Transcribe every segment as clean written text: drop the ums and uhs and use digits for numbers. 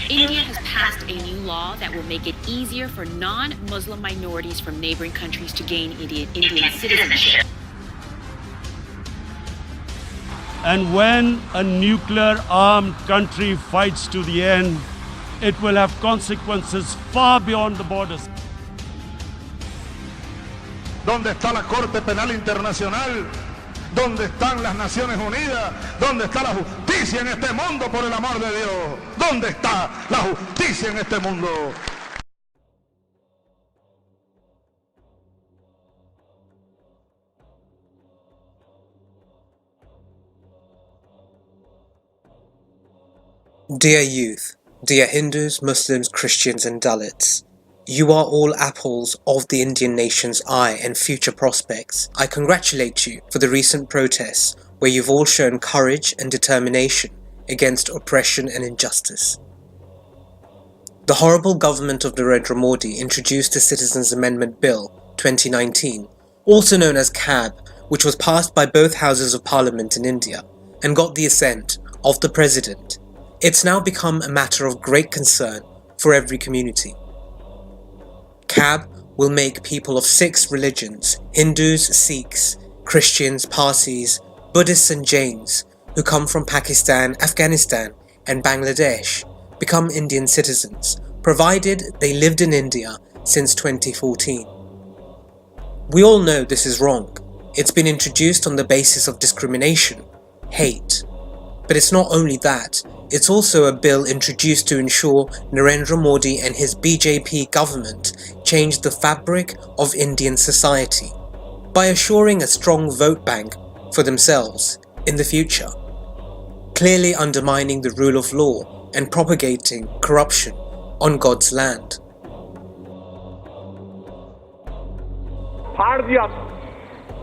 India has passed a new law that will make it easier for non-Muslim minorities from neighboring countries to gain Indian citizenship. And when a nuclear-armed country fights to the end, it will have consequences far beyond the borders. ¿Dónde está la Corte Penal Internacional? ¿Dónde están las Naciones Unidas? ¿Dónde está la justicia en este mundo, por el amor de Dios? ¿Dónde está la justicia en este mundo? Dear youth, dear Hindus, Muslims, Christians and Dalits, you are all apples of the Indian nation's eye and future prospects. I congratulate you for the recent protests where you've all shown courage and determination against oppression and injustice. The horrible government of Narendra Modi introduced the Citizens Amendment Bill 2019, also known as CAB, which was passed by both houses of parliament in India and got the assent of the President. It's now become a matter of great concern for every community. CAB will make people of 6 religions, Hindus, Sikhs, Christians, Parsis, Buddhists and Jains, who come from Pakistan, Afghanistan and Bangladesh, become Indian citizens, provided they lived in India since 2014. We all know this is wrong. It's been introduced on the basis of discrimination, hate. But it's not only that, it's also a bill introduced to ensure Narendra Modi and his BJP government change the fabric of Indian society by assuring a strong vote bank for themselves in the future, clearly undermining the rule of law and propagating corruption on God's land.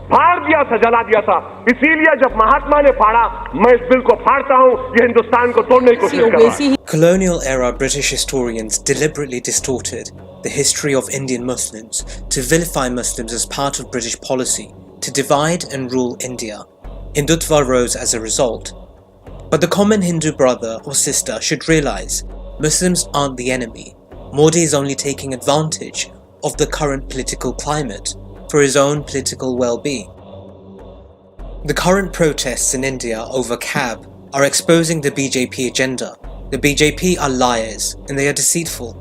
फाड़ दिया था, जला दिया था। इसीलिए जब महात्मा ने फाड़ा, मैं इस बिल को फाड़ता हूं, ये हिंदुस्तान को तोड़ने की कोशिश कर रहा है। Colonial era British historians deliberately distorted the history of Indian Muslims to vilify Muslims as part of British policy to divide and rule India. Hindutva rose as a result. But the common Hindu brother or sister should realize Muslims aren't the enemy. Modi is only taking advantage of the current political climate for his own political well-being. The current protests in India over CAB are exposing the BJP agenda. The BJP are liars and they are deceitful.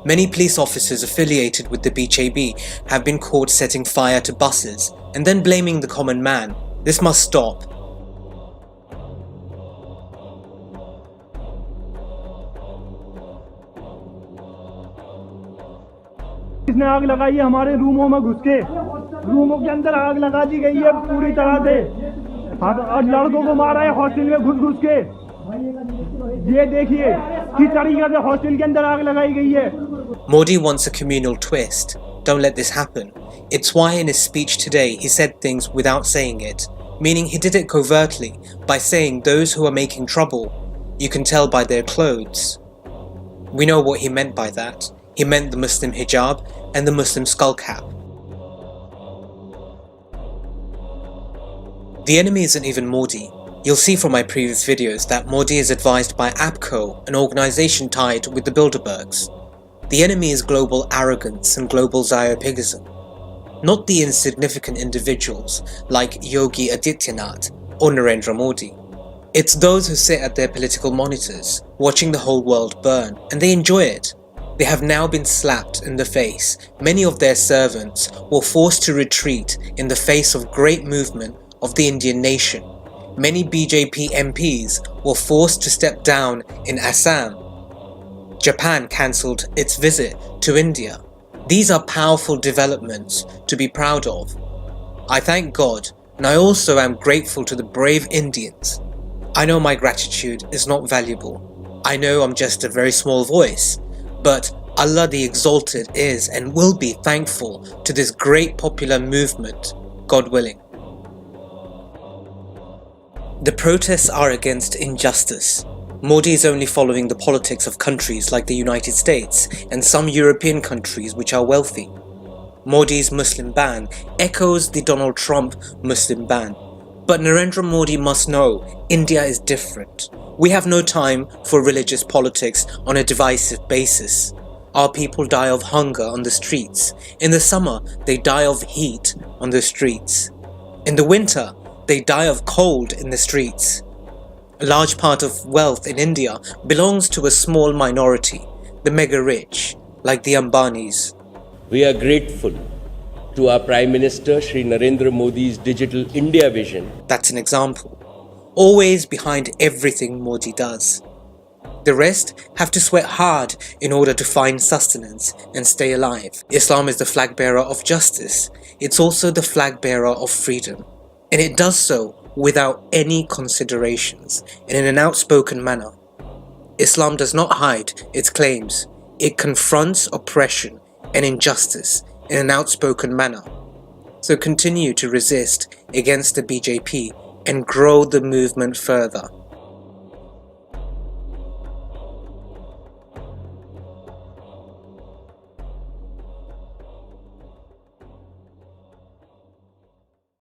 Many police officers affiliated with the BJP have been caught setting fire to buses and then blaming the common man. This must stop. इसने आग लगाई है हमारे रूमों में घुस के, रूमों के अंदर आग लगा दी गई है पूरी तरह से। और लड़कों को मारा है हॉस्टल में घुस के। ये देखिए किस तरीके से हॉस्टल के अंदर आग लगाई गई है। Modi wants a communal twist. Don't let this happen. It's why in his speech today he said things without saying it, meaning he did it covertly by saying those who are making trouble, you can tell by their clothes. We know what he meant by that. He meant the Muslim hijab and the Muslim skull cap. The enemy isn't even Modi. You'll see from my previous videos that Modi is advised by APCO, an organisation tied with the Bilderbergs. The enemy is global arrogance and global Ziopigism, not the insignificant individuals like Yogi Adityanath or Narendra Modi. It's those who sit at their political monitors, watching the whole world burn, and they enjoy it. They have now been slapped in the face. Many of their servants were forced to retreat in the face of great movement of the Indian nation. Many BJP MPs were forced to step down in Assam. Japan cancelled its visit to India. These are powerful developments to be proud of. I thank God, and I also am grateful to the brave Indians. I know my gratitude is not valuable. I know I'm just a very small voice. But Allah the Exalted is and will be thankful to this great popular movement, God willing. The protests are against injustice. Modi is only following the politics of countries like the United States and some European countries which are wealthy. Modi's Muslim ban echoes the Donald Trump Muslim ban. But Narendra Modi must know India is different. We have no time for religious politics on a divisive basis. Our people die of hunger on the streets. In the summer, they die of heat on the streets. In the winter, they die of cold in the streets. A large part of wealth in India belongs to a small minority, the mega rich, like the Ambanis. We are grateful to our Prime Minister Shri Narendra Modi's Digital India vision. That's an example. Always behind everything Modi does. The rest have to sweat hard in order to find sustenance and stay alive. Islam is the flag bearer of justice. It's also the flag bearer of freedom. And it does so without any considerations and in an outspoken manner. Islam does not hide its claims. It confronts oppression and injustice in an outspoken manner. So continue to resist against the BJP and grow the movement further.